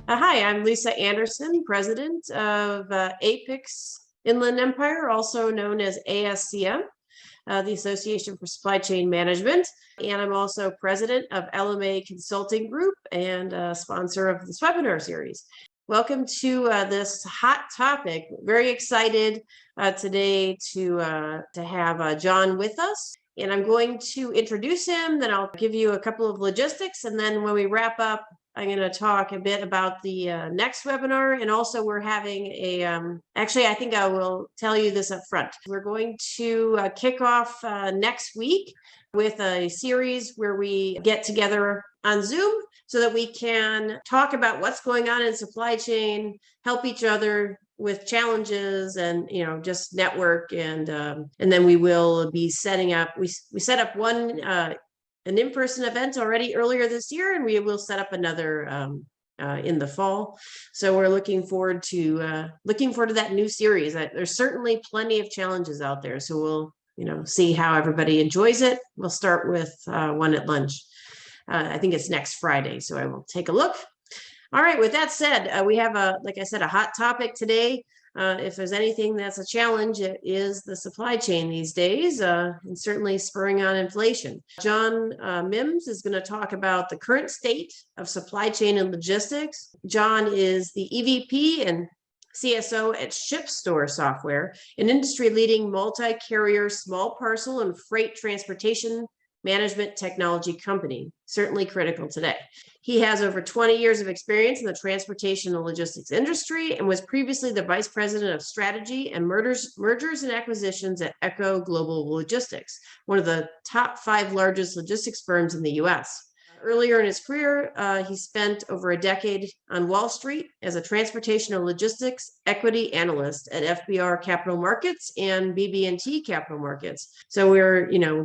Hi, I'm Lisa Anderson, president of APIX Inland Empire, also known as ASCM, the Association for Supply Chain Management. And I'm also president of LMA Consulting Group and sponsor of this webinar series. Welcome to this hot topic. Very excited today to have John with us. And I'm going to introduce him, then I'll give you a couple of logistics. And then when we wrap up, I'm going to talk a bit about the next webinar. And also we're having a, actually, I think I will tell you this up front. We're going to kick off next week with a series where we get together on Zoom so that we can talk about what's going on in supply chain, help each other with challenges, and just network. And then we will be setting up, we set up one an in-person event already earlier this year, and we will set up another in the fall. So we're looking forward to that new series. There's certainly plenty of challenges out there, so we'll see how everybody enjoys it. We'll start with one at lunch. I think it's next Friday, so I will take a look. All right, with that said, we have like I said, a hot topic today. If there's anything that's a challenge, it is the supply chain these days, and certainly spurring on inflation. John Mims is going to talk about the current state of supply chain and logistics. John is the EVP and CSO at Shipstore Software, an industry-leading multi-carrier small parcel and freight transportation management technology company, certainly critical today. He has over 20 years of experience in the transportation and logistics industry and was previously the vice president of strategy and mergers and acquisitions at Echo Global Logistics, one of the top 5 largest logistics firms in the US. Earlier in his career, he spent over a decade on Wall Street as a transportation and logistics equity analyst at FBR Capital Markets and BB&T Capital Markets. So we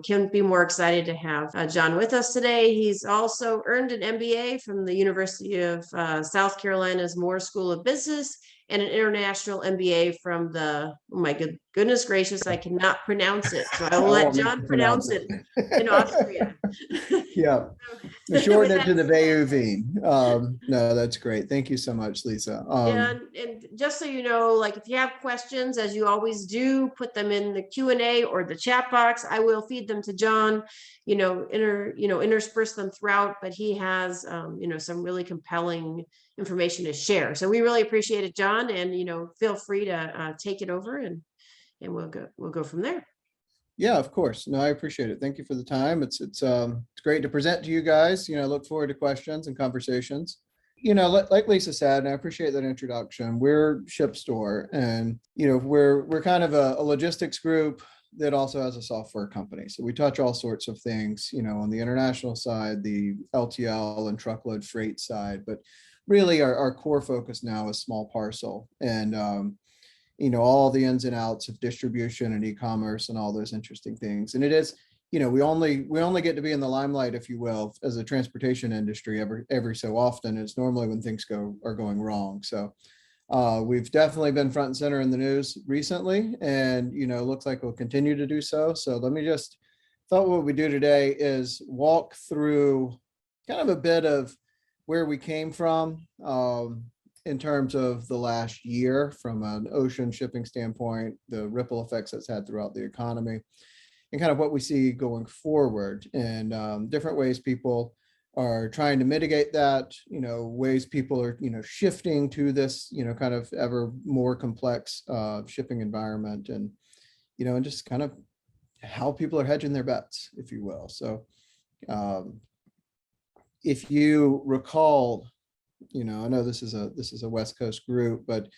couldn't be more excited to have John with us today. He's also earned an MBA from the University of South Carolina's Moore School of Business and an international MBA from the, oh my goodness gracious, I cannot pronounce it. So I will let John pronounce it in Austria. Yeah, the short it to the VUV. No, that's great. Thank you so much, Lisa. And just so you know, like if you have questions, as you always do, put them in the Q&A or the chat box. I will feed them to John, intersperse them throughout, but he has, some really compelling information to share. So we really appreciate it, John, and, feel free to take it over and we'll go from there. Yeah, of course. No, I appreciate it. Thank you for the time. It's great to present to you guys. I look forward to questions and conversations. Like Lisa said, and I appreciate that introduction, we're Shipstore, and we're kind of a logistics group that also has a software company. So we touch all sorts of things, on the international side, the LTL and truckload freight side, but really our core focus now is small parcel and all the ins and outs of distribution and e-commerce and all those interesting things. And it is, we only get to be in the limelight, if you will, as a transportation industry every so often. It's normally when things are going wrong. So we've definitely been front and center in the news recently, and looks like we'll continue to do so. So let me just thought what we do today is walk through kind of a bit of where we came from in terms of the last year from an ocean shipping standpoint, the ripple effects it's had throughout the economy, and kind of what we see going forward, and different ways people are trying to mitigate that, ways people are, shifting to this, kind of ever more complex shipping environment, and, and just kind of how people are hedging their bets, if you will. So if you recall, I know this is a West Coast group, but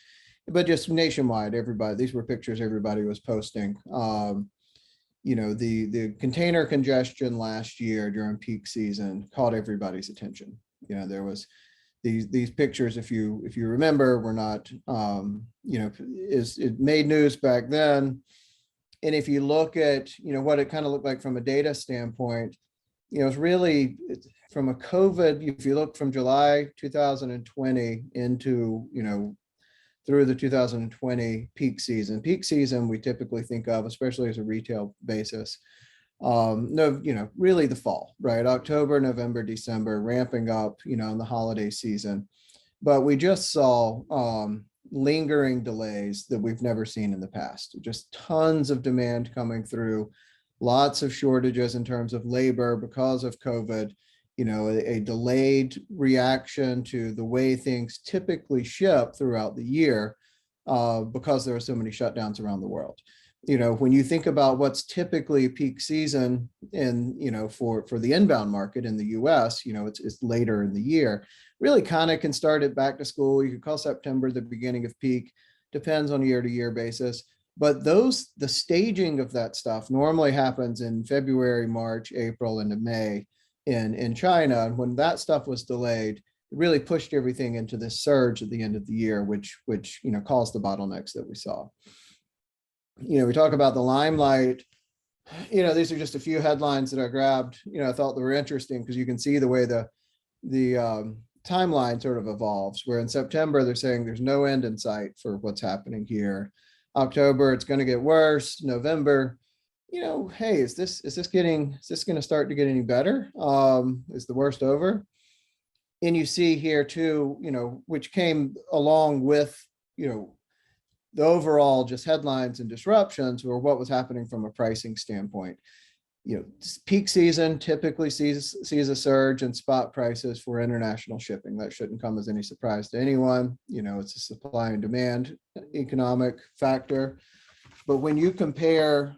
just nationwide, everybody, these were pictures everybody was posting. The container congestion last year during peak season caught everybody's attention. There was these pictures, if you remember, were not, it made news back then. And if you look at, what it kind of looked like from a data standpoint, it's really from a COVID, if you look from July 2020 into, through the 2020 peak season, we typically think of, especially as a retail basis, really the fall, right? October, November, December, ramping up, in the holiday season. but we just saw lingering delays that we've never seen in the past. Just tons of demand coming through, lots of shortages in terms of labor because of COVID, a delayed reaction to the way things typically ship throughout the year because there are so many shutdowns around the world. When you think about what's typically peak season for the inbound market in the US, it's later in the year, really kind of can start at back to school. You could call September the beginning of peak, depends on year to year basis. But the staging of that stuff normally happens in February, March, April, into May in China. And when that stuff was delayed, it really pushed everything into this surge at the end of the year, which caused the bottlenecks that we saw. We talk about the limelight. These are just a few headlines that I grabbed. I thought they were interesting because you can see the way the timeline sort of evolves, where in September they're saying there's no end in sight for what's happening here. October, it's going to get worse. November, hey, is this going to start to get any better? Is the worst over? And you see here too, which came along with, the overall just headlines and disruptions, or what was happening from a pricing standpoint. Peak season typically sees a surge in spot prices for international shipping. That shouldn't come as any surprise to anyone. It's a supply and demand economic factor. But when you compare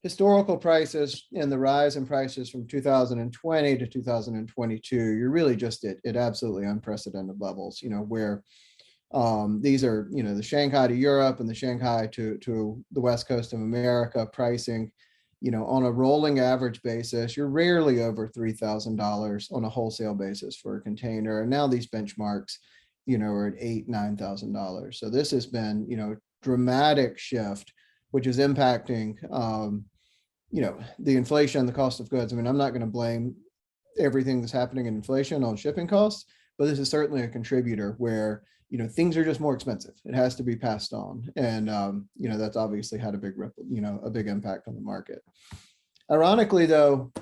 historical prices and the rise in prices from 2020 to 2022, you're really just at absolutely unprecedented levels, where these are, the Shanghai to Europe and the Shanghai to the West Coast of America pricing, on a rolling average basis, you're rarely over $3,000 on a wholesale basis for a container. And now these benchmarks, are at $8,000, $9,000. So this has been, dramatic shift, which is impacting, the inflation, the cost of goods. I mean, I'm not going to blame everything that's happening in inflation on shipping costs, but this is certainly a contributor where, things are just more expensive. It has to be passed on. And, that's obviously had a big ripple, a big impact on the market. Ironically, though,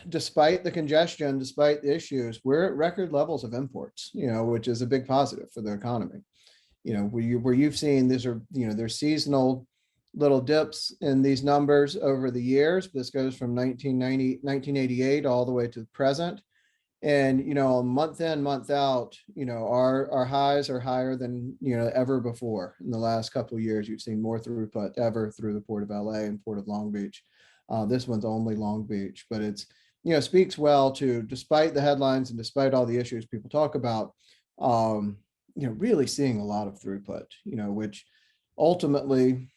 despite the congestion, despite the issues, we're at record levels of imports, which is a big positive for the economy. Where you've seen these are, there's seasonal little dips in these numbers over the years. This goes from 1988 all the way to the present. And, month in, month out, our highs are higher than, ever before. In the last couple of years, you've seen more throughput ever through the Port of LA and Port of Long Beach. This one's only Long Beach, but it's, speaks well to, despite the headlines and despite all the issues people talk about, really seeing a lot of throughput, which ultimately,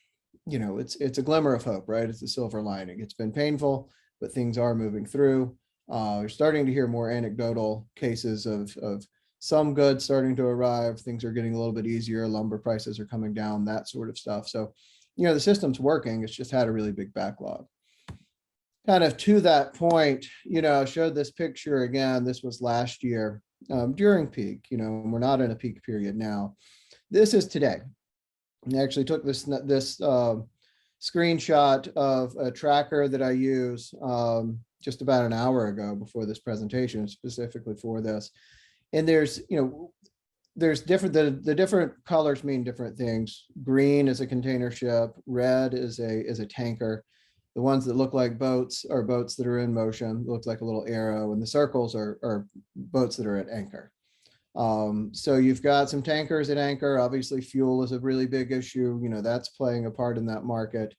it's a glimmer of hope, right? It's a silver lining. It's been painful, but things are moving through. We're starting to hear more anecdotal cases of some goods starting to arrive. Things are getting a little bit easier. Lumber prices are coming down, that sort of stuff. So, the system's working. It's just had a really big backlog. Kind of to that point, I showed this picture again. This was last year during peak, we're not in a peak period now. This is today. I actually took this screenshot of a tracker that I use just about an hour ago before this presentation, specifically for this. And there's different, the different colors mean different things. Green is a container ship, red is a tanker. The ones that look like boats are boats that are in motion, looks like a little arrow, and the circles are boats that are at anchor. So you've got some tankers at anchor. Obviously, fuel is a really big issue. That's playing a part in that market.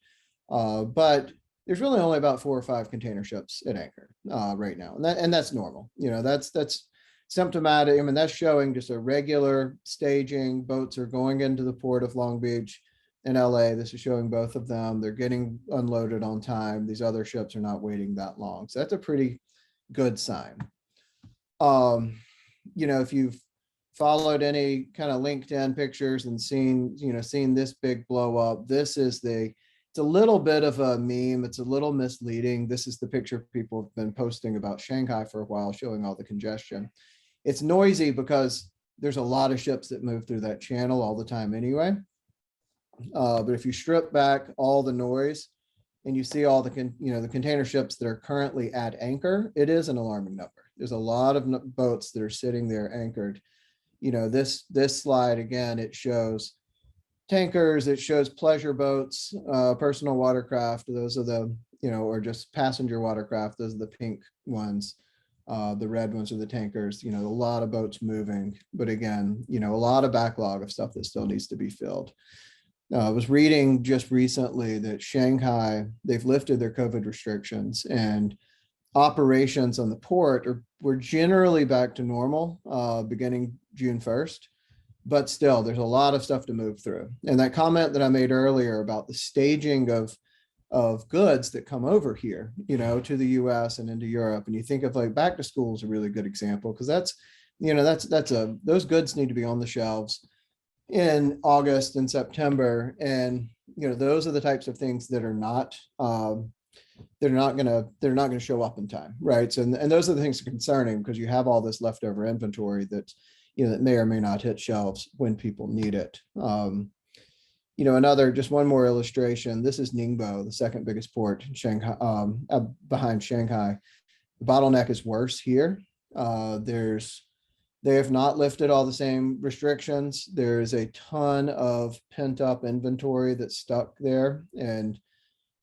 But there's really only about 4 or 5 container ships at anchor right now, and that's normal. That's symptomatic. I mean, that's showing just a regular staging. Boats are going into the port of Long Beach in LA. This is showing both of them. They're getting unloaded on time. These other ships are not waiting that long. So that's a pretty good sign. If you've followed any kind of LinkedIn pictures and seen this big blow up, it's a little bit of a meme. It's a little misleading. This is the picture people have been posting about Shanghai for a while, showing all the congestion. It's noisy because there's a lot of ships that move through that channel all the time anyway. But if you strip back all the noise and you see all the container ships that are currently at anchor, it is an alarming number. There's a lot of boats that are sitting there anchored. this slide, again, it shows tankers, it shows pleasure boats, personal watercraft. Those are the, or just passenger watercraft. Those are the pink ones. The red ones are the tankers, a lot of boats moving, but again, a lot of backlog of stuff that still needs to be filled. I was reading just recently that Shanghai, they've lifted their COVID restrictions, and operations on the port were generally back to normal beginning June 1st. But still, there's a lot of stuff to move through. And that comment that I made earlier about the staging of goods that come over here, to the US and into Europe. And you think of like back to school is a really good example, because those goods need to be on the shelves in August and September. And, those are the types of things that are not, they're not going to show up in time. Right. So, and those are the things that are concerning, because you have all this leftover inventory that, that may or may not hit shelves when people need it. Just one more illustration. This is Ningbo, the second biggest port in Shanghai, behind Shanghai. The bottleneck is worse here. They have not lifted all the same restrictions. There's a ton of pent up inventory that's stuck there. And,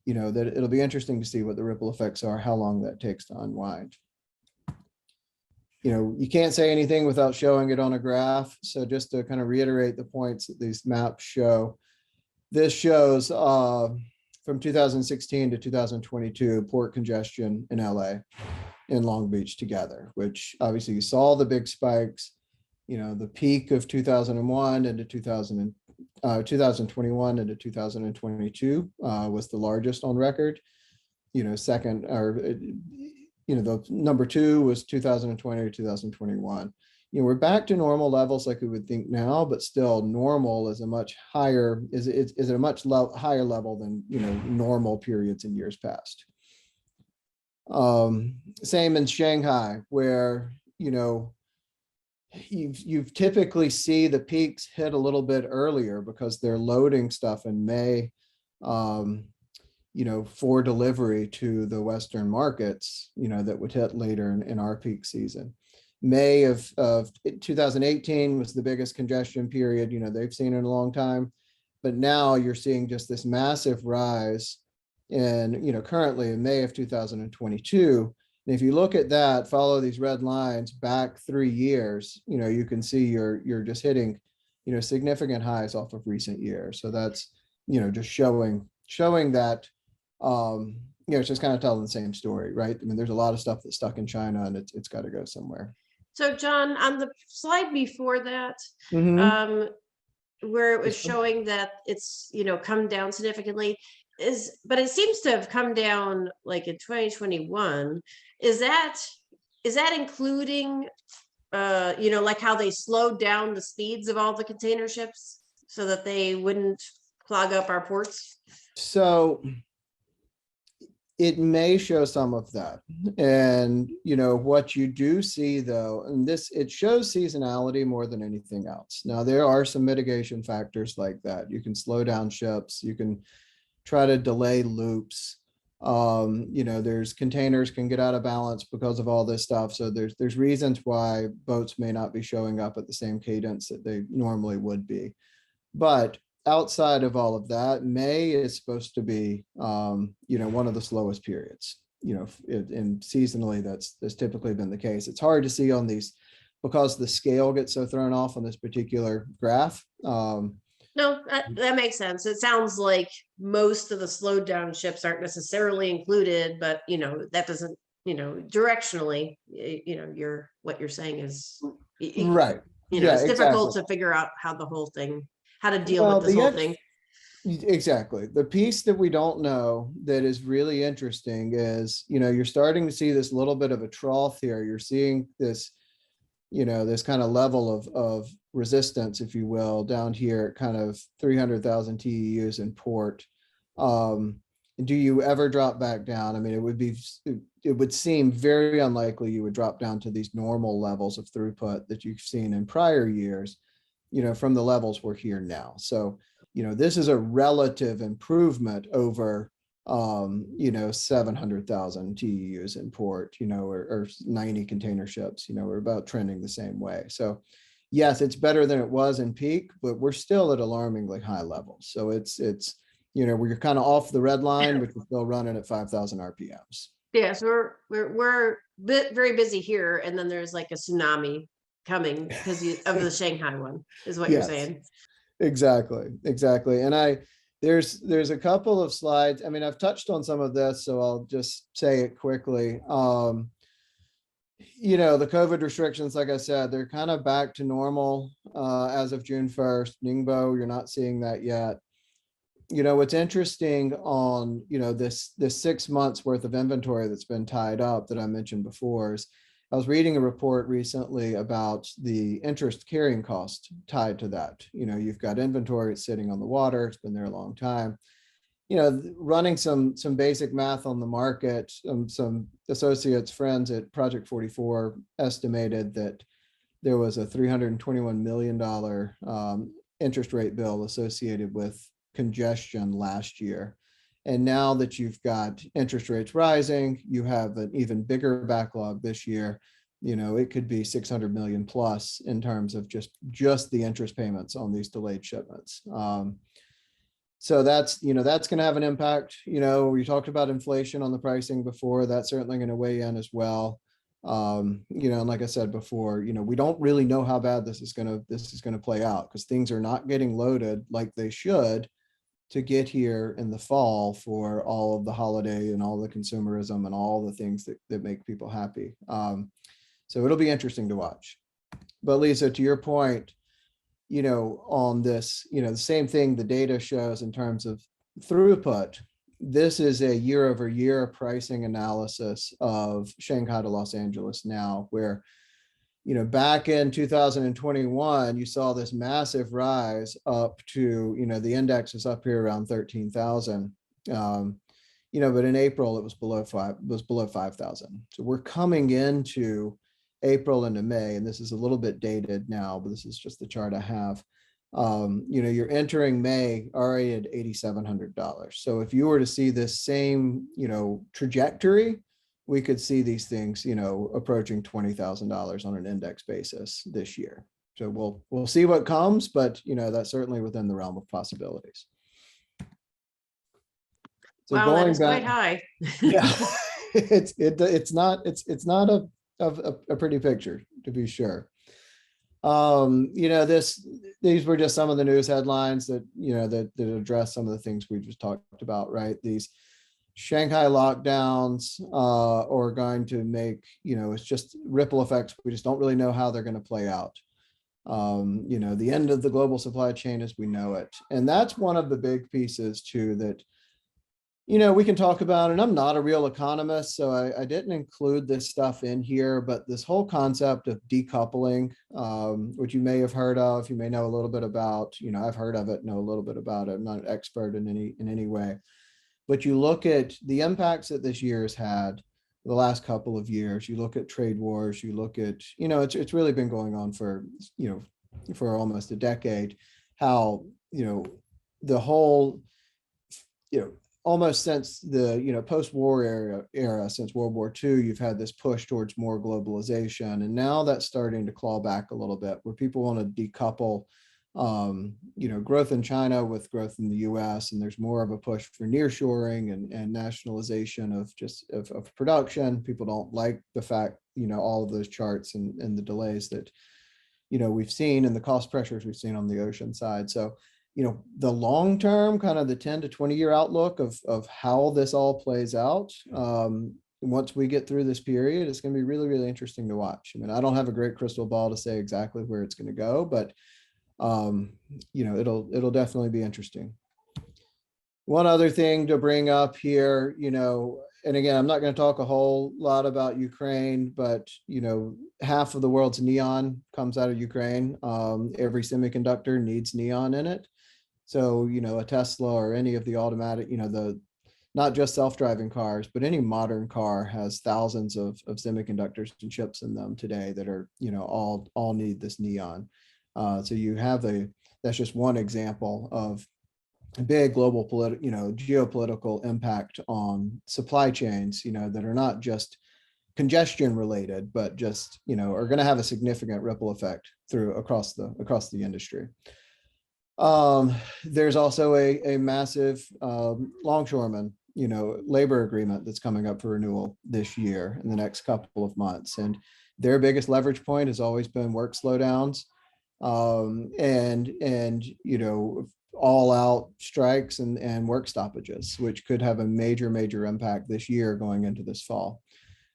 that it'll be interesting to see what the ripple effects are, how long that takes to unwind. You can't say anything without showing it on a graph. So just to kind of reiterate the points that these maps show, this shows from 2016 to 2022 port congestion in LA and Long Beach together, which obviously you saw the big spikes. The peak of 2001 into 2021 into 2022 was the largest on record. Second, or the number two was 2020 to 2021. We're back to normal levels like we would think now, but still normal is a much higher, is at a much higher level than, normal periods in years past. Same in Shanghai, where, you've typically see the peaks hit a little bit earlier because they're loading stuff in May, for delivery to the Western markets, that would hit later in our peak season. May of 2018 was the biggest congestion period, they've seen in a long time. But now you're seeing just this massive rise in, currently in May of 2022. And if you look at that, follow these red lines back 3 years, you can see you're just hitting, significant highs off of recent years. So that's, just showing that, it's just kind of telling the same story, right? I mean, there's a lot of stuff that's stuck in China, and it's got to go somewhere. So John, on the slide before that, where it was showing that it's, come down significantly, but it seems to have come down like in 2021. Is that including, like how they slowed down the speeds of all the container ships so that they wouldn't clog up our ports? So it may show some of that. And, what you do see though, and it shows seasonality more than anything else. Now, there are some mitigation factors like that. You can slow down ships, you can try to delay loops. There's containers can get out of balance because of all this stuff. So there's reasons why boats may not be showing up at the same cadence that they normally would be. But outside of all of that, May is supposed to be, one of the slowest periods, and seasonally that's typically been the case. It's hard to see on these because the scale gets so thrown off on this particular graph. No, that makes sense. It sounds like most of the slowed down ships aren't necessarily included, but that doesn't, directionally, what you're saying is right. It's difficult to figure out how to deal with this whole thing. Exactly. The piece that we don't know that is really interesting is, you're starting to see this little bit of a trough here. You're seeing this, this kind of level of resistance, if you will, down here at kind of 300,000 TEUs in port. Do you ever drop back down? I mean, it would seem very unlikely you would drop down to these normal levels of throughput that you've seen in prior years, from the levels we're here now. So, this is a relative improvement over, 700,000 TEUs in port, or 90 container ships, we're about trending the same way. So, yes, it's better than it was in peak, but we're still at alarmingly high levels. So it's, we're kind of off the red line, but we're still running at 5,000 RPMs. Yeah, so we're very busy here, and then there's like a tsunami coming because of the Shanghai one, is what you're Yes. saying. Exactly. And there's a couple of slides. I mean, I've touched on some of this, so I'll just say it quickly. The COVID restrictions, like I said, they're kind of back to normal as of June 1st. Ningbo, you're not seeing that yet. What's interesting on, this 6 months worth of inventory that's been tied up that I mentioned before is I was reading a report recently about the interest carrying cost tied to that. You've got inventory sitting on the water. It's been there a long time. Running some basic math on the market, some associates, friends at Project 44 estimated that there was a $321 million interest rate bill associated with congestion last year. And now that you've got interest rates rising, you have an even bigger backlog this year. It could be 600 million plus in terms of just the interest payments on these delayed shipments. So that's going to have an impact. We talked about inflation on the pricing before. That's certainly going to weigh in as well. And like I said before, we don't really know how bad this is going to play out because things are not getting loaded like they should to get here in the fall for all of the holiday and all the consumerism and all the things that make people happy. So it'll be interesting to watch. But Lisa, to your point, on this, the same thing the data shows in terms of throughput. This is a year over year pricing analysis of Shanghai to Los Angeles now, where, back in 2021, you saw this massive rise up to, the index is up here around 13,000. But in April, it was below 5,000. So we're coming into April into May, and this is a little bit dated now, but this is just the chart I have. You're entering May already at $8,700. So if you were to see this same, trajectory, we could see these things, approaching $20,000 on an index basis this year. So we'll see what comes, but that's certainly within the realm of possibilities. So wow, that is quite high. Yeah, it's not a pretty picture, to be sure. These were just some of the news headlines that that address some of the things we just talked about, right? These Shanghai lockdowns are going to make, it's just ripple effects. We just don't really know how they're going to play out. The end of the global supply chain as we know it. And that's one of the big pieces too that we can talk about, and I'm not a real economist, so I didn't include this stuff in here, but this whole concept of decoupling, which you may have heard of, you may know a little bit about, I've heard of it, know a little bit about it. I'm not an expert in any way, but you look at the impacts that this year has had, the last couple of years, you look at trade wars, you look at, it's really been going on for almost a decade, how, the whole, almost since the post-war era, since World War II, you've had this push towards more globalization, and now that's starting to claw back a little bit, where people want to decouple, growth in China with growth in the U.S., and there's more of a push for nearshoring and nationalization of production. People don't like the fact, all of those charts and the delays that we've seen and the cost pressures we've seen on the ocean side. So the long term, kind of the 10 to 20 year outlook of how this all plays out, once we get through this period, it's going to be really, really interesting to watch. I mean, I don't have a great crystal ball to say exactly where it's going to go, but it'll definitely be interesting. One other thing to bring up here, and again, I'm not going to talk a whole lot about Ukraine, but half of the world's neon comes out of Ukraine. Every semiconductor needs neon in it. So, a Tesla or any of the automatic, not just self-driving cars, but any modern car has thousands of semiconductors and chips in them today that are, all need this neon. So you have that's just one example of a big global geopolitical impact on supply chains, that are not just, congestion related, but just, are going to have a significant ripple effect across the industry. There's also a massive longshoreman, labor agreement that's coming up for renewal this year in the next couple of months. And their biggest leverage point has always been work slowdowns, and all out strikes and work stoppages, which could have a major impact this year going into this fall.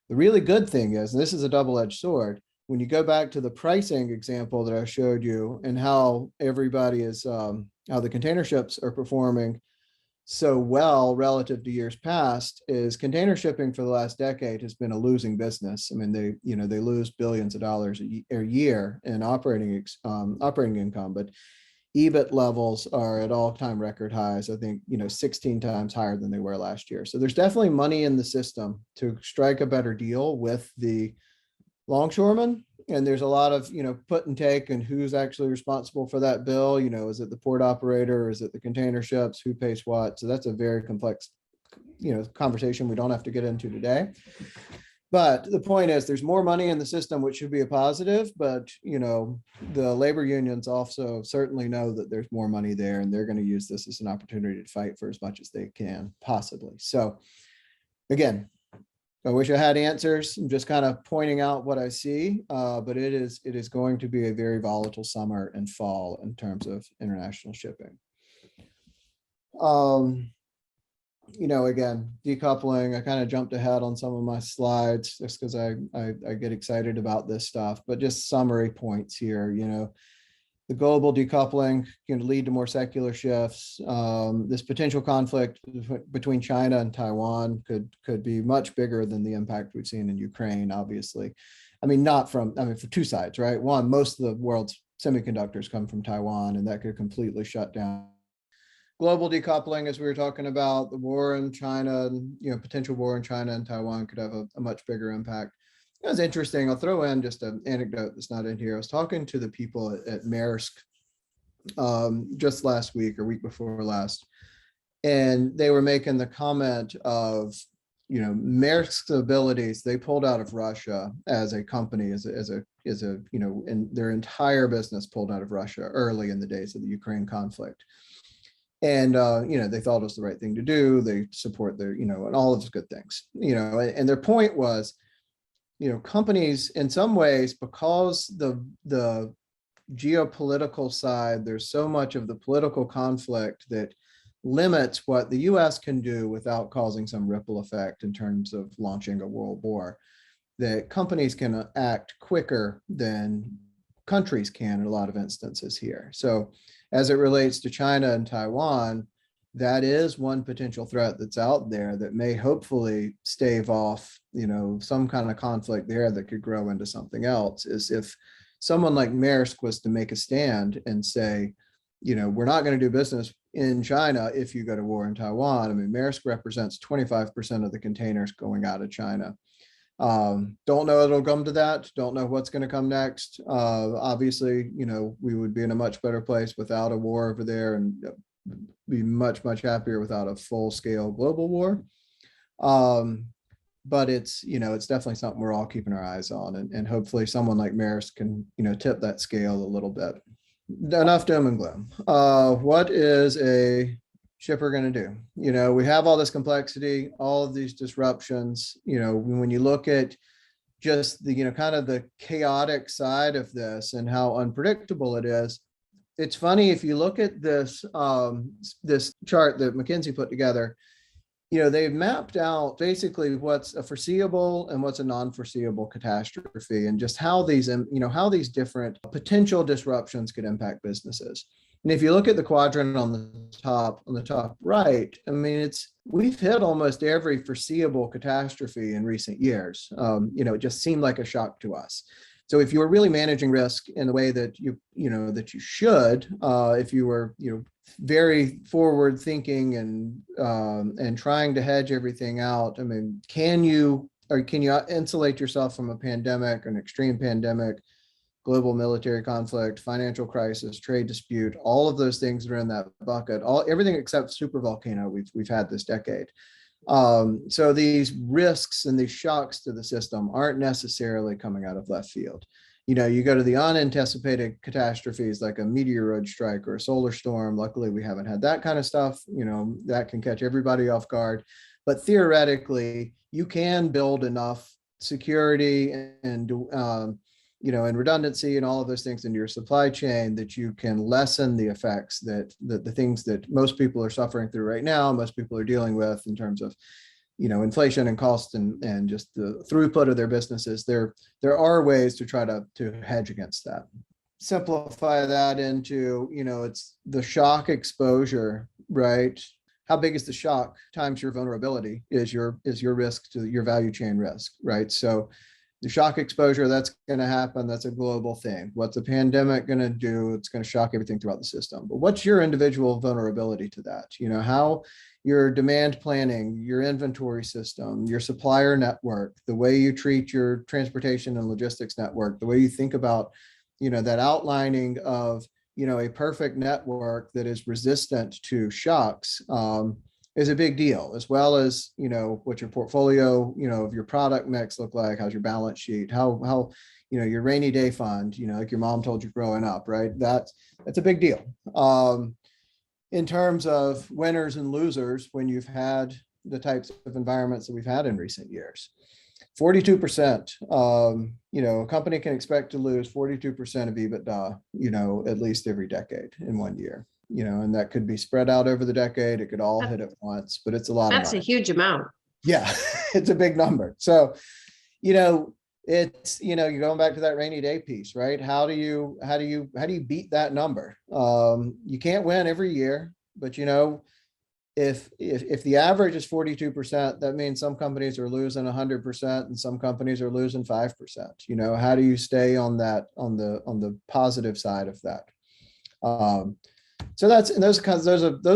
The really good thing is, and this is a double-edged sword, when you go back to the pricing example that I showed you and how everybody is, how the container ships are performing so well relative to years past, is container shipping for the last decade has been a losing business. I mean, they lose billions of dollars a year in operating income, but EBIT levels are at all-time record highs. I think 16 times higher than they were last year. So there's definitely money in the system to strike a better deal with the longshoremen. And there's a lot of put and take, and who's actually responsible for that bill. Is it the port operator, or is it the container ships? Who pays what? So that's a very complex conversation we don't have to get into today. But the point is, there's more money in the system, which should be a positive. But the labor unions also certainly know that there's more money there, and they're going to use this as an opportunity to fight for as much as they can possibly. So again, I wish I had answers. I'm just kind of pointing out what I see, but it is going to be a very volatile summer and fall in terms of international shipping. Again, decoupling, I kind of jumped ahead on some of my slides just because I get excited about this stuff, but just summary points here. The global decoupling can lead to more secular shifts. This potential conflict between China and Taiwan could be much bigger than the impact we've seen in Ukraine, obviously. I mean, for two sides, right? One, most of the world's semiconductors come from Taiwan, and that could completely shut down. Global decoupling, as we were talking about, the war in China, potential war in China and Taiwan could have a much bigger impact. It was interesting. I'll throw in just an anecdote that's not in here. I was talking to the people at Maersk just last week or week before last, and they were making the comment of, Maersk's abilities. They pulled out of Russia as a company, and their entire business pulled out of Russia early in the days of the Ukraine conflict. And, they thought it was the right thing to do. They support their, and all of those good things, and their point was, companies in some ways, because the geopolitical side, there's so much of the political conflict that limits what the US can do without causing some ripple effect in terms of launching a world war, that companies can act quicker than countries can in a lot of instances here. So as it relates to China and Taiwan, that is one potential threat that's out there that may hopefully stave off, some kind of conflict there that could grow into something else, is if someone like Maersk was to make a stand and say, we're not going to do business in China if you go to war in Taiwan. I mean, Maersk represents 25% of the containers going out of China. Don't know it'll come to that. Don't know what's going to come next. Obviously, we would be in a much better place without a war over there, and be much happier without a full-scale global war. But it's definitely something we're all keeping our eyes on, and hopefully someone like Maersk can tip that scale a little bit. Enough doom and gloom. What is a shipper going to do? We have all this complexity, all of these disruptions. When you look at just the kind of the chaotic side of this and how unpredictable it is, it's funny, if you look at this this chart that McKinsey put together, they've mapped out basically what's a foreseeable and what's a non-foreseeable catastrophe, and just how these different potential disruptions could impact businesses. And if you look at the quadrant on the top right, I mean, we've hit almost every foreseeable catastrophe in recent years. It just seemed like a shock to us. So if you were really managing risk in the way that you should, if you were very forward thinking and trying to hedge everything out, I mean, can you insulate yourself from a pandemic, an extreme pandemic, global military conflict, financial crisis, trade dispute, all of those things that are in that bucket, everything except super volcano we've had this decade. So these risks and these shocks to the system aren't necessarily coming out of left field. You go to the unanticipated catastrophes like a meteoroid strike or a solar storm. Luckily, we haven't had that kind of stuff, that can catch everybody off guard. But theoretically, you can build enough security and and redundancy and all of those things into your supply chain that you can lessen the effects that the things that most people are suffering through right now, most people are dealing with in terms of inflation and cost and just the throughput of their businesses. There are ways to try to hedge against that. Simplify that into, it's the shock exposure, right? How big is the shock times your vulnerability is your risk to your value chain risk, right? So the shock exposure, that's going to happen. That's a global thing. What's the pandemic going to do? It's going to shock everything throughout the system. But what's your individual vulnerability to that? How your demand planning, your inventory system, your supplier network, the way you treat your transportation and logistics network, the way you think about, that outlining of, a perfect network that is resistant to shocks, is a big deal, as well as, what your portfolio, of your product mix look like, how's your balance sheet, how, your rainy day fund, like your mom told you growing up, right? That's a big deal. In terms of winners and losers, when you've had the types of environments that we've had in recent years, 42%, a company can expect to lose 42% of EBITDA, at least every decade in 1 year. And that could be spread out over the decade. It could all hit at once, but it's a lot of money. That's a huge amount. Yeah, it's a big number. So, it's, you're going back to that rainy day piece, right? How do you beat that number? You can't win every year, but if the average is 42%, that means some companies are losing 100% and some companies are losing 5%. How do you stay on that, on the positive side of that? So those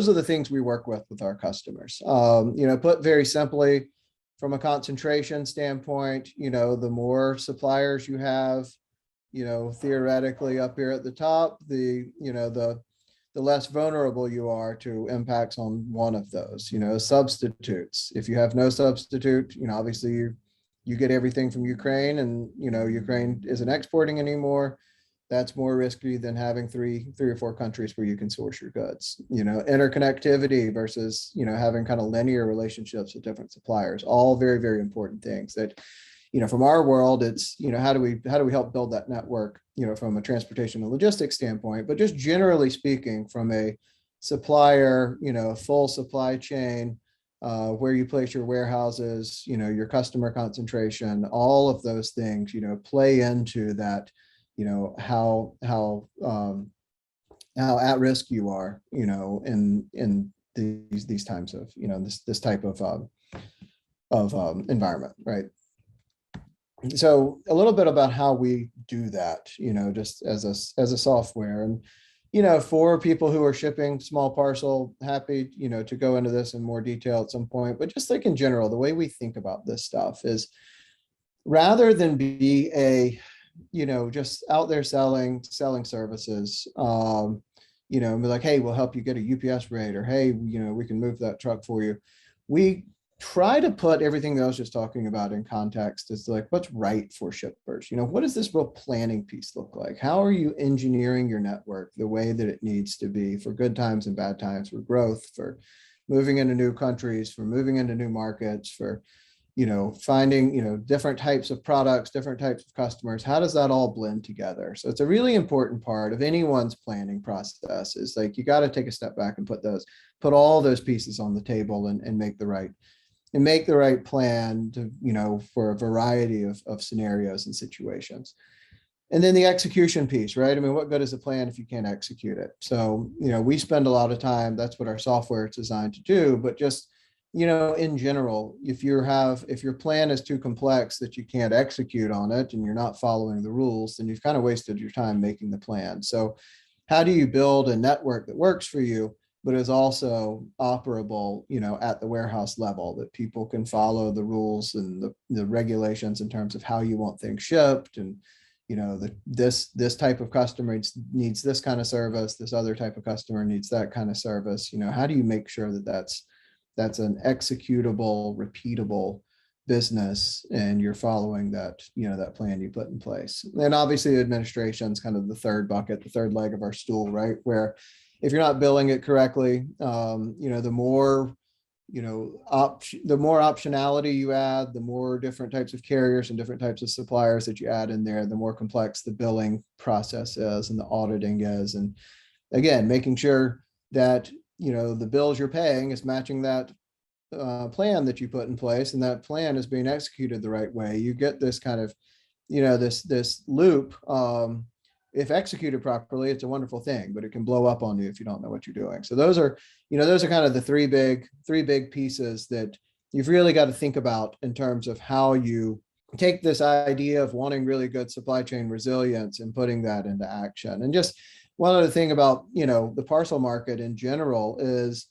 are the things we work with our customers. Put very simply, from a concentration standpoint, the more suppliers you have, theoretically up here at the top, the less vulnerable you are to impacts on one of those. Substitutes. If you have no substitute, obviously you get everything from Ukraine, and Ukraine isn't exporting anymore. That's more risky than having three or four countries where you can source your goods. Interconnectivity versus having kind of linear relationships with different suppliers. All very, very important things that, from our world, it's how do we help build that network, from a transportation and logistics standpoint, but just generally speaking, from a supplier, full supply chain, where you place your warehouses, your customer concentration, all of those things, play into that. How at risk you are, in these times of, this type of environment, right? So a little bit about how we do that, just as a software. And for people who are shipping small parcel, happy to go into this in more detail at some point, but just like in general, the way we think about this stuff is, rather than be a just out there selling services, be like, hey, we'll help you get a UPS rate, or hey, we can move that truck for you. We try to put everything that I was just talking about in context as like, what's right for shippers? What does this real planning piece look like? How are you engineering your network the way that it needs to be for good times and bad times, for growth, for moving into new countries, for moving into new markets, for finding, different types of products, different types of customers? How does that all blend together? So it's a really important part of anyone's planning process, is like, you got to take a step back and put all those pieces on the table and make the right plan to, for a variety of scenarios and situations. And then the execution piece, right? I mean, what good is a plan if you can't execute it? So, we spend a lot of time, that's what our software is designed to do, but just, in general, if your plan is too complex that you can't execute on it and you're not following the rules, then you've kind of wasted your time making the plan. So how do you build a network that works for you, but is also operable, at the warehouse level, that people can follow the rules and the regulations in terms of how you want things shipped, and this type of customer needs this kind of service, this other type of customer needs that kind of service. How do you make sure that that's that's an executable, repeatable business, and you're following that, that plan you put in place. And obviously administration is kind of the third bucket, the third leg of our stool, right? Where if you're not billing it correctly, the more the more optionality you add, the more different types of carriers and different types of suppliers that you add in there, the more complex the billing process is and the auditing is. And again, making sure that, the bills you're paying is matching that plan that you put in place, and that plan is being executed the right way. You get this kind of, this loop. If executed properly, it's a wonderful thing, but it can blow up on you if you don't know what you're doing. So those are kind of the three big pieces that you've really got to think about in terms of how you take this idea of wanting really good supply chain resilience and putting that into action. And just one other thing about, the parcel market in general is,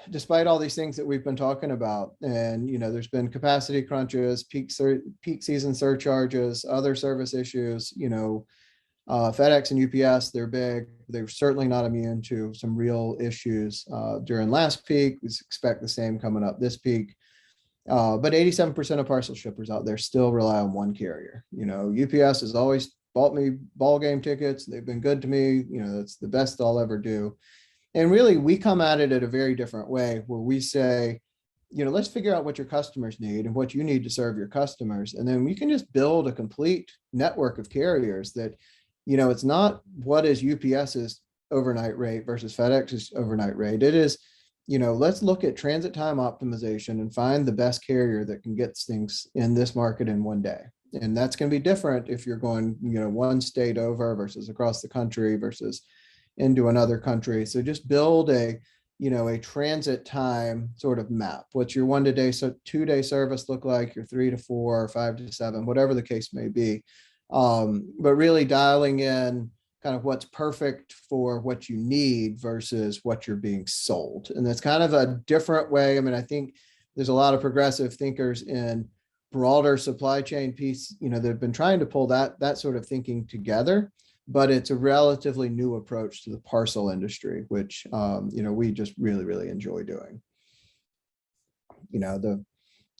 despite all these things that we've been talking about, and, there's been capacity crunches, peak season surcharges, other service issues, FedEx and UPS, they're big. They're certainly not immune to some real issues during last peak. We expect the same coming up this peak. But 87% of parcel shippers out there still rely on one carrier. UPS has always bought me ball game tickets. They've been good to me. That's the best I'll ever do. And really, we come at it a very different way, where we say, let's figure out what your customers need and what you need to serve your customers. And then we can just build a complete network of carriers that, it's not what is UPS's overnight rate versus FedEx's overnight rate. It is, let's look at transit time optimization and find the best carrier that can get things in this market in one day. And that's going to be different if you're going, one state over versus across the country versus into another country. So just build a transit time sort of map. What's your 1 day, so 2 day service look like, your 3 to 4 or 5 to 7, whatever the case may be. But really dialing in kind of what's perfect for what you need versus what you're being sold. And that's kind of a different way. I mean, I think there's a lot of progressive thinkers in broader supply chain piece, that have been trying to pull that sort of thinking together, but it's a relatively new approach to the parcel industry, which, we just really, really enjoy doing. The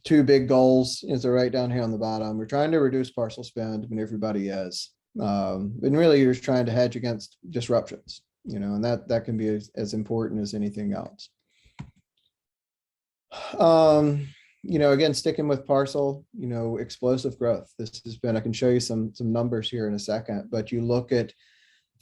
two big goals is right down here on the bottom. We're trying to reduce parcel spend, and everybody is. And really, you're just trying to hedge against disruptions, and that can be as important as anything else. Again, sticking with parcel, explosive growth. This has been, I can show you some numbers here in a second, but you look at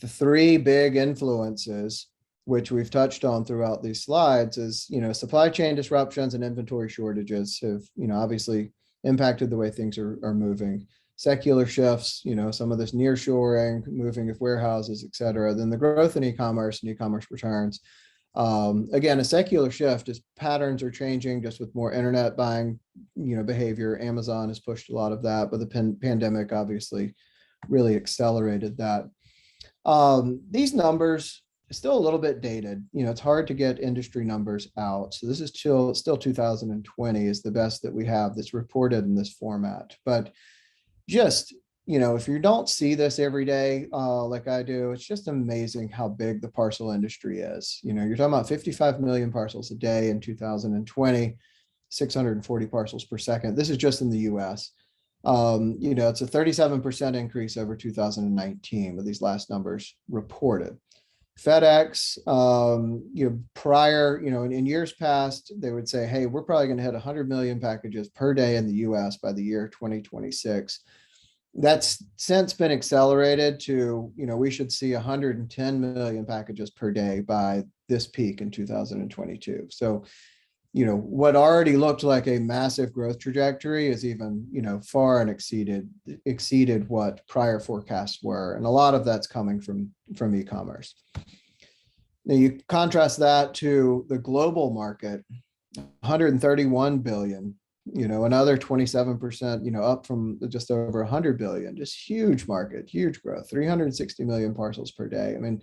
the three big influences, which we've touched on throughout these slides, is, supply chain disruptions and inventory shortages have, obviously impacted the way things are moving. Secular shifts, some of this nearshoring, moving of warehouses, et cetera. Then the growth in e-commerce and e-commerce returns. Again, a secular shift is patterns are changing just with more internet buying, behavior. Amazon has pushed a lot of that, but the pandemic obviously really accelerated that. These numbers are still a little bit dated. It's hard to get industry numbers out. So this is still 2020 is the best that we have that's reported in this format. But just, if you don't see this every day, like I do, it's just amazing how big the parcel industry is. You're talking about 55 million parcels a day in 2020, 640 parcels per second. This is just in the US. It's a 37% increase over 2019 with these last numbers reported. FedEx, prior, in years past, they would say, hey, we're probably going to hit 100 million packages per day in the US by the year 2026. That's since been accelerated to, we should see 110 million packages per day by this peak in 2022. So, what already looked like a massive growth trajectory is even, far and exceeded what prior forecasts were. And a lot of that's coming from e-commerce. Now you contrast that to the global market, 131 billion, another 27%, up from just over 100 billion, just huge market, huge growth, 360 million parcels per day. I mean,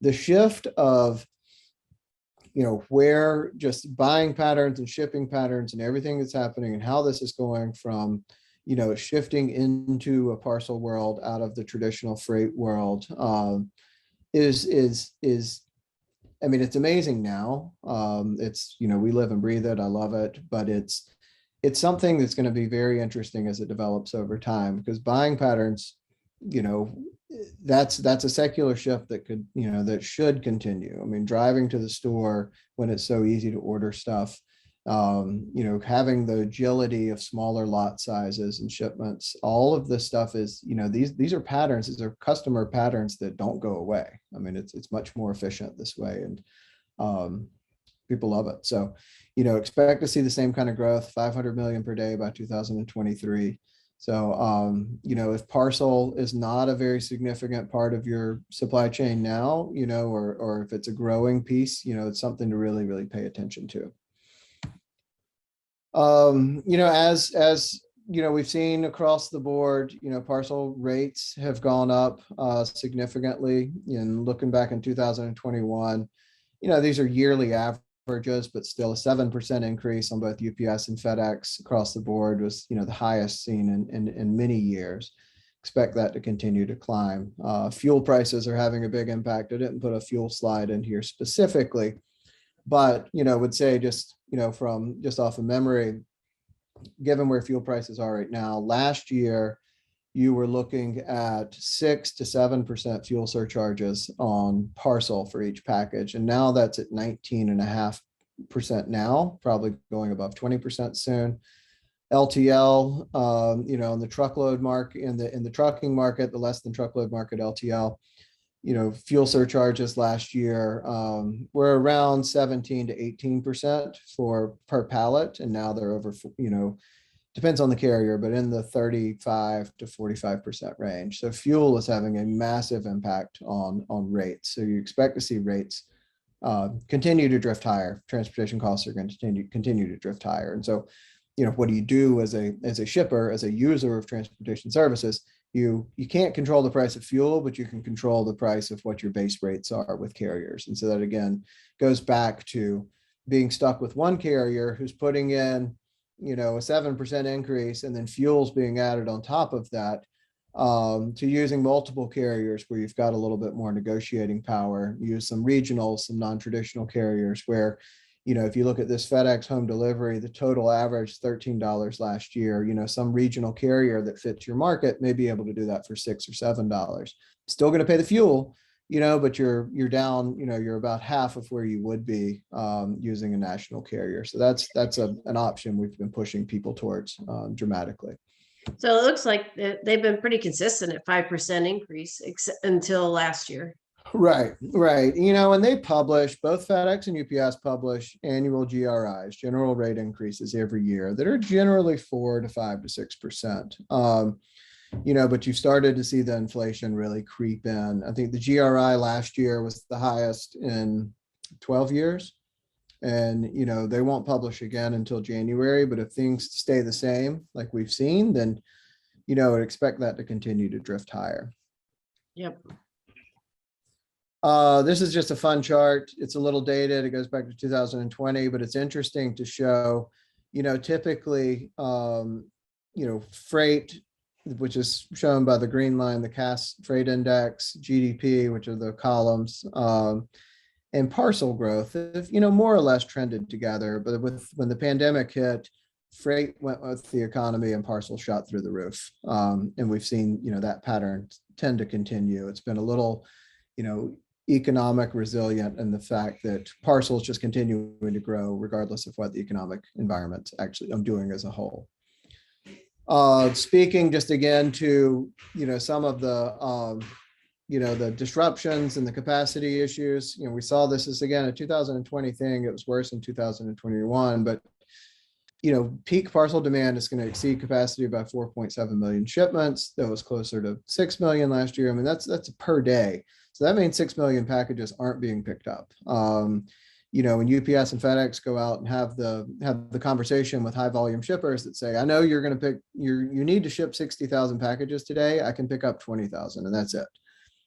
the shift of, where just buying patterns and shipping patterns and everything that's happening and how this is going from, shifting into a parcel world out of the traditional freight world is I mean, it's amazing now. It's, we live and breathe it. I love it, but it's something that's going to be very interesting as it develops over time, because buying patterns, you know, that's a secular shift that could, that should continue. I mean, driving to the store when it's so easy to order stuff, having the agility of smaller lot sizes and shipments, all of this stuff is, these are patterns, these are customer patterns that don't go away. I mean, it's much more efficient this way, and people love it. So, expect to see the same kind of growth, 500 million per day by 2023. So, if parcel is not a very significant part of your supply chain now, or if it's a growing piece, it's something to really, really pay attention to. As we've seen across the board, parcel rates have gone up significantly. And looking back in 2021, these are yearly averages, but still a 7% increase on both UPS and FedEx across the board was, the highest seen in many years. Expect that to continue to climb. Fuel prices are having a big impact. I didn't put a fuel slide in here specifically, but, would say just, from just off of memory, given where fuel prices are right now, last year, you were looking at 6 to 7% fuel surcharges on parcel for each package. And now that's at 19.5% now, probably going above 20% soon. LTL, in the truckload market, in the trucking market, the less than truckload market, LTL, fuel surcharges last year were around 17 to 18% per pallet. And now they're over, depends on the carrier, but in the 35 to 45% range. So fuel is having a massive impact on rates. So you expect to see rates continue to drift higher. Transportation costs are going to continue to drift higher. And so, what do you do as a shipper, as a user of transportation services? You can't control the price of fuel, but you can control the price of what your base rates are with carriers. And so that again goes back to being stuck with one carrier who's putting in, a 7% increase, and then fuel's being added on top of that, to using multiple carriers where you've got a little bit more negotiating power. Use some regionals, some non-traditional carriers where, if you look at this FedEx home delivery, the total average $13 last year. Some regional carrier that fits your market may be able to do that for $6 or $7. Still going to pay the fuel, but you're down, you're about half of where you would be using a national carrier. So that's an option we've been pushing people towards dramatically. So it looks like they've been pretty consistent at 5% increase until last year. Right. And they publish, both FedEx and UPS publish annual GRIs, general rate increases every year that are generally 4 to 5 to 6%. But you started to see the inflation really creep in. I think the GRI last year was the highest in 12 years. And, they won't publish again until January, but if things stay the same, like we've seen, then, I'd expect that to continue to drift higher. Yep. This is just a fun chart. It's a little dated. It goes back to 2020, but it's interesting to show, typically, freight, which is shown by the green line, the Cass freight index, GDP, which are the columns, and parcel growth, more or less trended together. But when the pandemic hit, freight went with the economy and parcel shot through the roof. And we've seen, that pattern tend to continue. It's been a little, economic resilient in the fact that parcels just continuing to grow regardless of what the economic environment actually doing as a whole. Speaking just again to, some of the, the disruptions and the capacity issues, we saw this as again a 2020 thing. It was worse in 2021, but peak parcel demand is going to exceed capacity by 4.7 million shipments. That was closer to 6 million last year. I mean, that's per day. So that means 6 million packages aren't being picked up. When UPS and FedEx go out and have the conversation with high volume shippers that say, I know you're going to you need to ship 60,000 packages today. I can pick up 20,000 and that's it.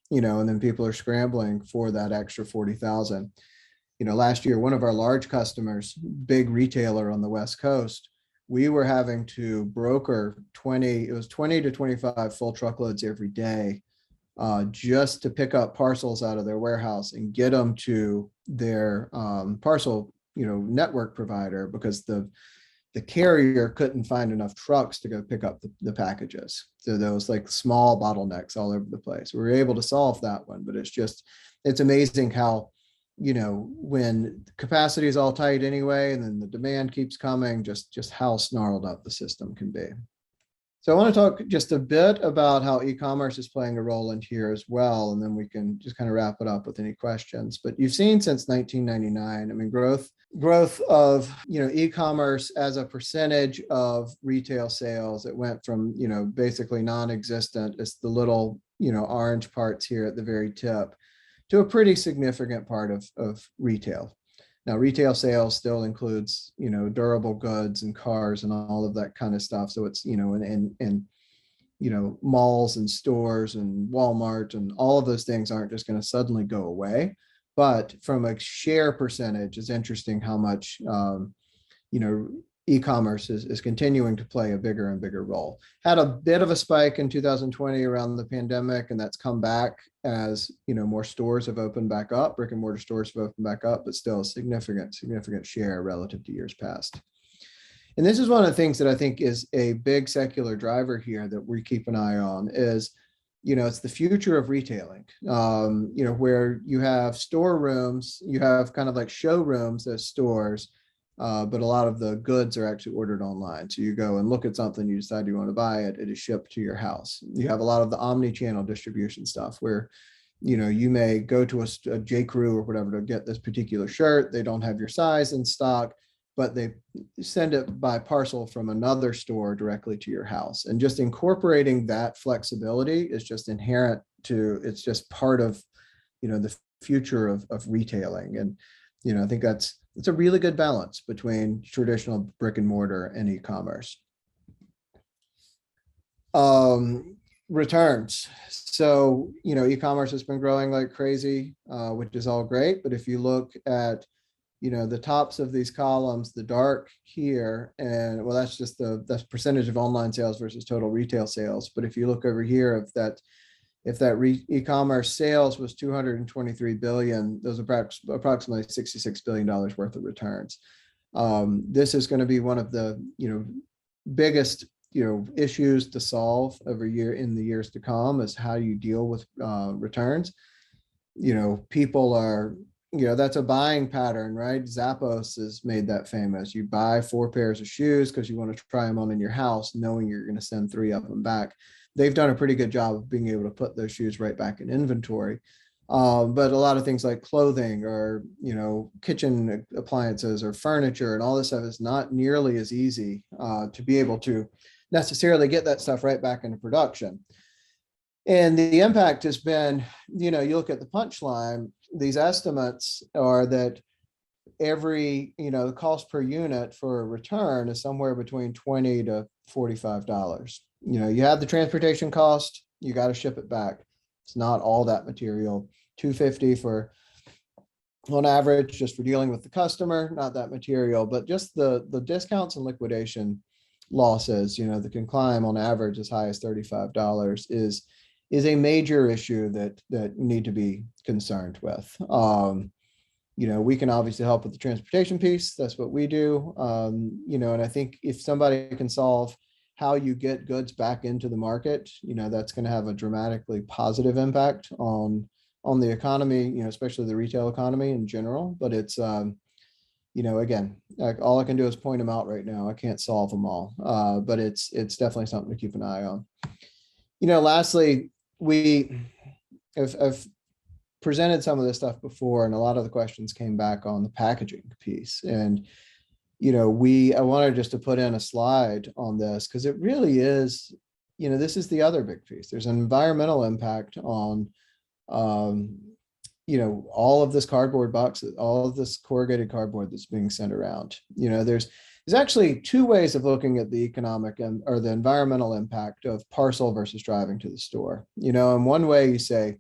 And then people are scrambling for that extra 40,000. Last year, one of our large customers, big retailer on the West Coast, we were having to broker 20 to 25 full truckloads every day just to pick up parcels out of their warehouse and get them to their parcel, network provider, because the carrier couldn't find enough trucks to go pick up the packages. So there was like small bottlenecks all over the place. We were able to solve that one, but it's amazing how, when capacity is all tight anyway, and then the demand keeps coming, just how snarled up the system can be. So I want to talk just a bit about how e-commerce is playing a role in here as well, and then we can just kind of wrap it up with any questions. But you've seen since 1999, I mean, growth of e-commerce as a percentage of retail sales. It went from basically non-existent, it's the little orange parts here at the very tip, to a pretty significant part of retail. Now, retail sales still includes, durable goods and cars and all of that kind of stuff. So it's, and malls and stores and Walmart and all of those things aren't just going to suddenly go away. But from a share percentage, it's interesting how much, e-commerce is continuing to play a bigger and bigger role. Had a bit of a spike in 2020 around the pandemic, and that's come back as more stores have opened back up, brick and mortar stores have opened back up, but still a significant share relative to years past. And this is one of the things that I think is a big secular driver here that we keep an eye on is, it's the future of retailing, where you have storerooms, you have kind of like showrooms as stores, but a lot of the goods are actually ordered online. So you go and look at something, you decide you want to buy it, it is shipped to your house. You have a lot of the omni-channel distribution stuff where, you may go to a J. Crew or whatever to get this particular shirt. They don't have your size in stock, but they send it by parcel from another store directly to your house. And just incorporating that flexibility is just inherent to, it's just part of, the future of retailing. And, I think it's a really good balance between traditional brick and mortar and e-commerce. Returns. So, e-commerce has been growing like crazy, which is all great. But if you look at, the tops of these columns, the dark here, and well, that's percentage of online sales versus total retail sales. But if you look over here, if that e-commerce sales was 223 billion, those are approximately $66 billion worth of returns. This is going to be one of the biggest issues to solve in the years to come, is how you deal with returns. People are, that's a buying pattern, right? Zappos has made that famous. You buy 4 pairs of shoes because you want to try them on in your house, knowing you're going to send 3 of them back. They've done a pretty good job of being able to put those shoes right back in inventory. But a lot of things like clothing or, kitchen appliances or furniture and all this stuff is not nearly as easy to be able to necessarily get that stuff right back into production. And the impact has been, you look at the punchline, these estimates are that every, the cost per unit for a return is somewhere between $20 to $45. You have the transportation cost, you got to ship it back. It's not all that material. $250 for, on average, just for dealing with the customer, not that material, but just the discounts and liquidation losses, that can climb on average as high as $35 is a major issue that need to be concerned with. We can obviously help with the transportation piece. That's what we do. And I think if somebody can solve how you get goods back into the market, that's going to have a dramatically positive impact on the economy, especially the retail economy in general. But it's, again, like all I can do is point them out right now. I can't solve them all, but it's definitely something to keep an eye on. Lastly, I've presented some of this stuff before, and a lot of the questions came back on the packaging piece. And I wanted just to put in a slide on this because it really is, this is the other big piece. There's an environmental impact on, all of this cardboard boxes, all of this corrugated cardboard that's being sent around. There's actually 2 ways of looking at the economic or the environmental impact of parcel versus driving to the store. In one way you say,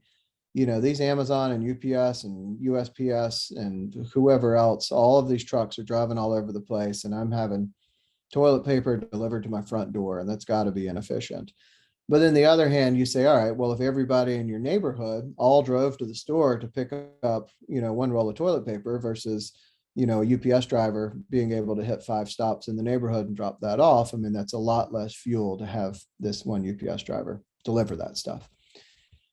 these Amazon and UPS and USPS and whoever else, all of these trucks are driving all over the place, and I'm having toilet paper delivered to my front door, and that's got to be inefficient. But then the other hand, you say, all right, well, if everybody in your neighborhood all drove to the store to pick up, one roll of toilet paper versus, a UPS driver being able to hit 5 stops in the neighborhood and drop that off. I mean, that's a lot less fuel to have this one UPS driver deliver that stuff.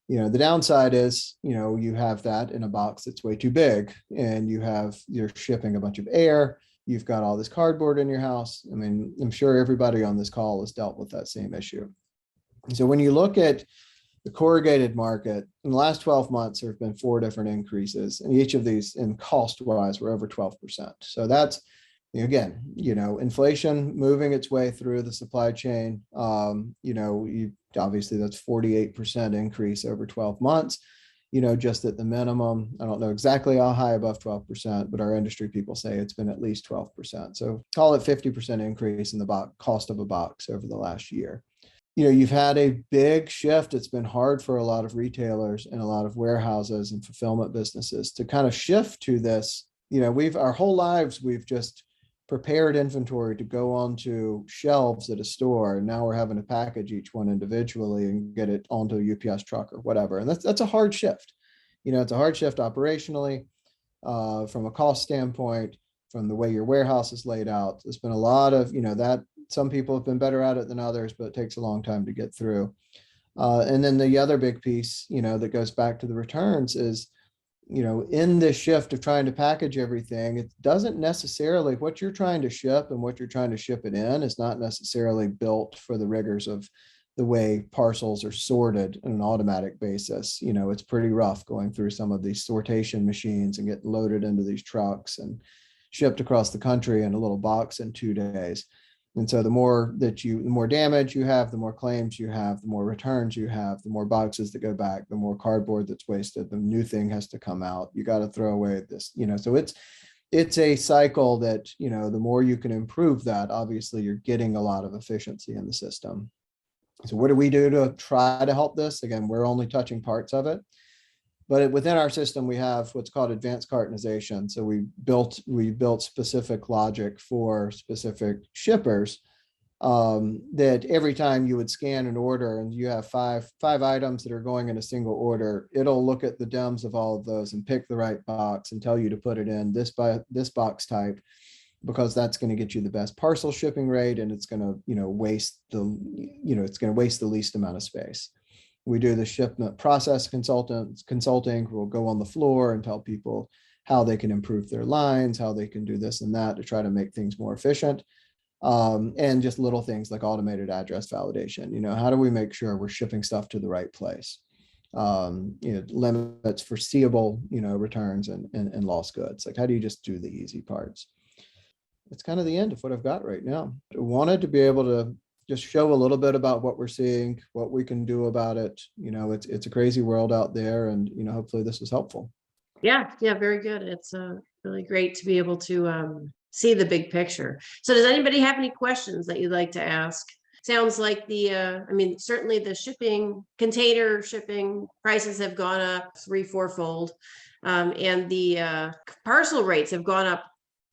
The downside is, you have that in a box that's way too big, and you're shipping a bunch of air. You've got all this cardboard in your house. I mean, I'm sure everybody on this call has dealt with that same issue. So when you look at the corrugated market, in the last 12 months, there have been 4 different increases, and each of these in cost wise were over 12%. So that's, again, inflation moving its way through the supply chain. Obviously that's 48% increase over 12 months, just at the minimum. I don't know exactly how high above 12%, but our industry people say it's been at least 12%. So call it 50% increase in the cost of a box over the last year. You've had a big shift. It's been hard for a lot of retailers and a lot of warehouses and fulfillment businesses to kind of shift to this. Our whole lives, we've just prepared inventory to go onto shelves at a store. And now we're having to package each one individually and get it onto a UPS truck or whatever. And that's a hard shift. It's a hard shift operationally, from a cost standpoint, from the way your warehouse is laid out. There's been a lot of, that some people have been better at it than others, but it takes a long time to get through. And then the other big piece, that goes back to the returns is, in this shift of trying to package everything, it doesn't necessarily, what you're trying to ship and what you're trying to ship it in is not necessarily built for the rigors of the way parcels are sorted on an automatic basis. It's pretty rough going through some of these sortation machines and getting loaded into these trucks and shipped across the country in a little box in 2 days. And so the more damage you have, the more claims you have, the more returns you have, the more boxes that go back, the more cardboard that's wasted, the new thing has to come out. You got to throw away this, so it's a cycle that, the more you can improve that, obviously you're getting a lot of efficiency in the system. So what do we do to try to help this? Again, we're only touching parts of it. But within our system, we have what's called advanced cartonization. So we built specific logic for specific shippers, that every time you would scan an order and you have five items that are going in a single order, it'll look at the DEMS of all of those and pick the right box and tell you to put it in this box type, because that's going to get you the best parcel shipping rate, and it's going to waste the least amount of space. We do the shipment process consulting. We'll go on the floor and tell people how they can improve their lines, how they can do this and that to try to make things more efficient. And just little things like automated address validation. How do we make sure we're shipping stuff to the right place? Limits foreseeable, returns and lost goods. Like, how do you just do the easy parts? It's kind of the end of what I've got right now. I wanted to be able to just show a little bit about what we're seeing, what we can do about it. It's a crazy world out there, and hopefully this is helpful. Yeah, very good. It's really great to be able to see the big picture. So does anybody have any questions that you'd like to ask? Sounds like certainly the container shipping prices have gone up 3-4-fold, and the parcel rates have gone up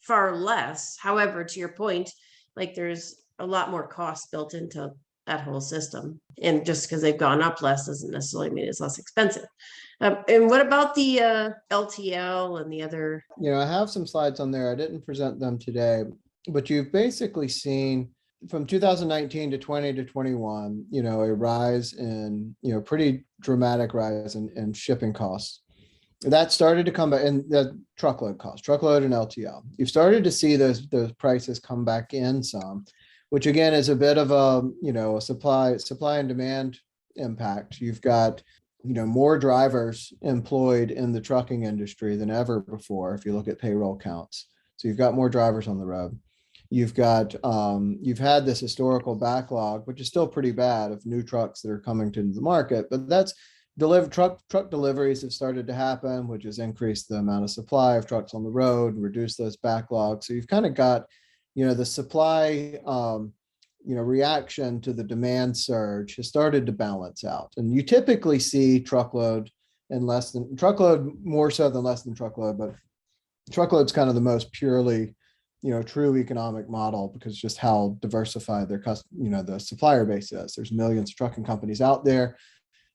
far less. However, to your point, like there's a lot more cost built into that whole system. And just because they've gone up less doesn't necessarily mean it's less expensive. And what about the LTL and the other? I have some slides on there. I didn't present them today, but you've basically seen from 2019 to 20 to 21, a rise in, pretty dramatic rise in shipping costs. That started to come back in the truckload and LTL. You've started to see those prices come back in some, which again is a bit of a supply and demand impact. You've got more drivers employed in the trucking industry than ever before if you look at payroll counts. So you've got more drivers on the road. You've got you've had this historical backlog, which is still pretty bad, of new trucks that are coming to the market, but that's truck deliveries have started to happen, which has increased the amount of supply of trucks on the road and reduced those backlogs. So you've kind of got the supply reaction to the demand surge has started to balance out. And you typically see truckload more so than less than truckload, but truckload's kind of the most purely true economic model, because just how diversified their the supplier base is. There's millions of trucking companies out there.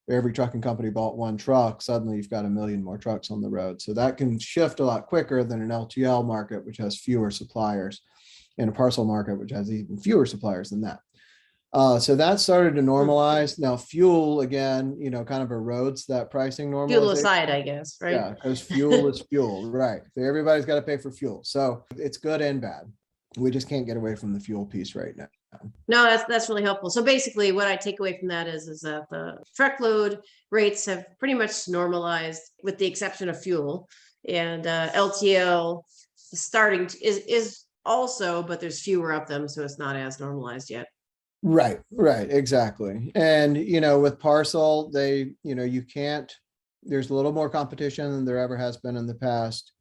If every trucking company bought one truck, suddenly you've got a million more trucks on the road. So that can shift a lot quicker than an LTL market, which has fewer suppliers, and a parcel market, which has even fewer suppliers than that. So that started to normalize. Now fuel, again, kind of erodes that pricing normalization. Fuel aside, I guess, right? Yeah, because fuel is fuel, right? So everybody's got to pay for fuel. So it's good and bad. We just can't get away from the fuel piece right now. No, that's really helpful. So basically what I take away from that is that the truckload rates have pretty much normalized with the exception of fuel, and LTL is also, but there's fewer of them, so it's not as normalized yet. Right, exactly. And, with Parcel, you can't, there's a little more competition than there ever has been in the past.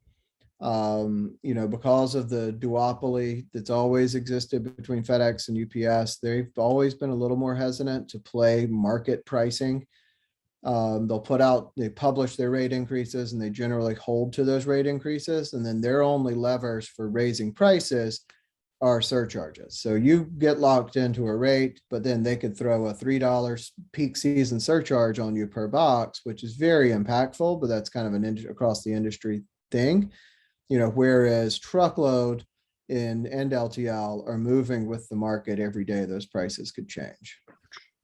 Because of the duopoly that's always existed between FedEx and UPS, they've always been a little more hesitant to play market pricing. They publish their rate increases, and they generally hold to those rate increases. And then their only levers for raising prices are surcharges. So you get locked into a rate, but then they could throw a $3 peak season surcharge on you per box, which is very impactful, but that's kind of an across the industry thing. Whereas truckload and LTL are moving with the market every day, those prices could change.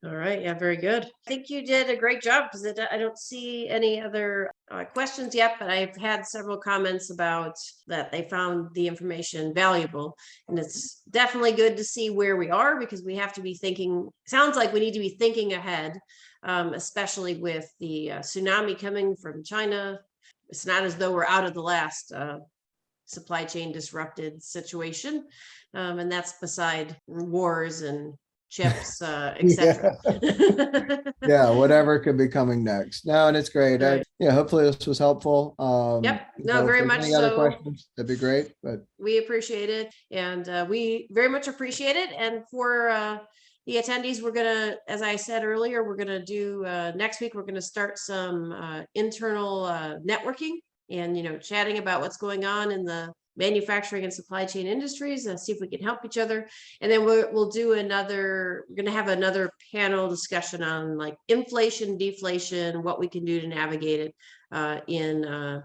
All right. Yeah, very good. I think you did a great job, because I don't see any other questions yet, but I've had several comments about that they found the information valuable. And it's definitely good to see where we are, because we have to be thinking, sounds like we need to be thinking ahead, especially with the tsunami coming from China. It's not as though we're out of the last supply chain disrupted situation. And that's beside wars and chips, etc. Yeah, whatever could be coming next. No, and it's great. Right. Hopefully this was helpful. Yep. No, very much any other so. questions, that'd be great. But we appreciate it, and we very much appreciate it. And for the attendees, we're gonna, as I said earlier, we're gonna do next week. We're gonna start some internal networking and chatting about what's going on in the manufacturing and supply chain industries, and see if we can help each other. And then we'll do we're going to have another panel discussion on like inflation, deflation, what we can do to navigate it in a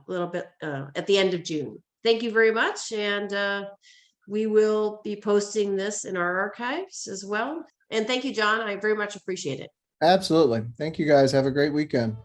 little bit at the end of June. Thank you very much. And we will be posting this in our archives as well. And thank you, John. I very much appreciate it. absolutely. Thank you guys. Have a great weekend.